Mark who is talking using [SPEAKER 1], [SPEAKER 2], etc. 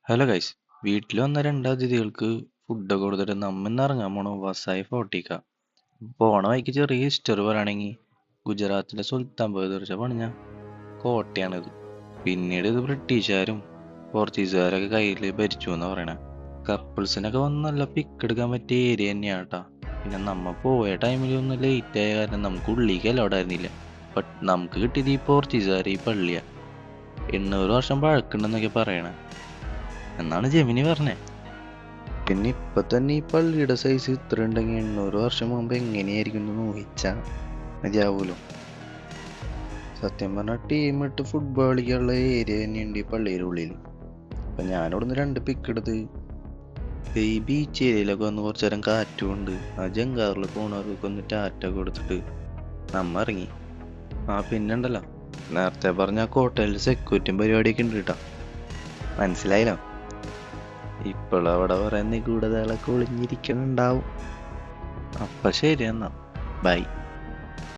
[SPEAKER 1] Hello guys. വീട്ടിൽ വന്ന രണ്ട് അതിഥികൾക്ക് ഫുഡൊക്കെ കൊടുത്തിട്ട് നമ്മ ഇന്ന് ഇറങ്ങാൻ പോണു വസായി ഫോർട്ടിക്ക. പോണ വഴിക്ക് ചെറിയ ഹിസ്റ്ററി പറയുകയാണെങ്കിൽ ഗുജറാത്തിലെ സുൽത്താൻ ബഹദൂർ പണിഞ്ഞ കോട്ടയാണിത്. പിന്നീട് ഇത് ബ്രിട്ടീഷുകാരും പോർച്ചുഗീസുകാരൊക്കെ കയ്യിൽ ഭരിച്ചു എന്നാ പറയണേ. കപ്പിൾസിനൊക്കെ വന്ന് നല്ല പിക്ക് എടുക്കാൻ പറ്റിയ ഏരിയ തന്നെയാണ് കേട്ടാ. പിന്നെ നമ്മ പോയ ടൈമിൽ ഒന്ന് ലേറ്റ് ആയ കാരണം നമുക്ക് ഉള്ളിലേക്ക് അലൗഡ് ആയിരുന്നില്ല. ബട്ട് നമുക്ക് കിട്ടിയത് ഈ പോർച്ചുഗീസുകാർ ഈ പള്ളിയാ. 800 വർഷം പഴക്കുണ്ടെന്നൊക്കെ പറയണേ എന്നാണ് ജെമിനി പറഞ്ഞേ. പിന്നെ ഇപ്പൊ തന്നെ ഈ പള്ളിയുടെ സൈസ് ഇത്ര ഉണ്ടെങ്കിൽ 800 വർഷം മുമ്പ് എങ്ങനെയായിരിക്കും എന്ന് ഊഹിച്ചാ മതിയാവൂലോ. സത്യം പറഞ്ഞാൽ ടീം ഇട്ട് ഫുട്ബോൾ കളിക്കാനുള്ള ഏരിയ തന്നെയുണ്ട് ഈ പള്ളിയുടെ ഉള്ളിൽ. അപ്പൊ ഞാനിവിടുന്ന് 2 പിക്ക് എടുത്ത് ഈ ബീച്ച് ഏരിയയിലൊക്കെ വന്ന് കുറച്ചു നേരം കാറ്റും കൊണ്ട് ആ ജങ്കാറിൽ പോണവർക്കൊക്കെ ഒന്ന് ടാറ്റ കൊടുത്തിട്ട് നമ്മ ഇറങ്ങി. പിന്നെ ഉണ്ടല്ലോ, നേരത്തെ പറഞ്ഞ കോട്ടയിൽ സെക്യൂരിറ്റിയും പരിപാടിയൊക്കെ ഉണ്ട് കേട്ടോ, മനസ്സിലായില്ലോ. ഇപ്പോഴവിടെ പറയുന്ന കൂടുതലൊക്കെ ഒളിഞ്ഞിരിക്കണുണ്ടാവും. അപ്പൊ ശരി എന്നാ, ബൈ.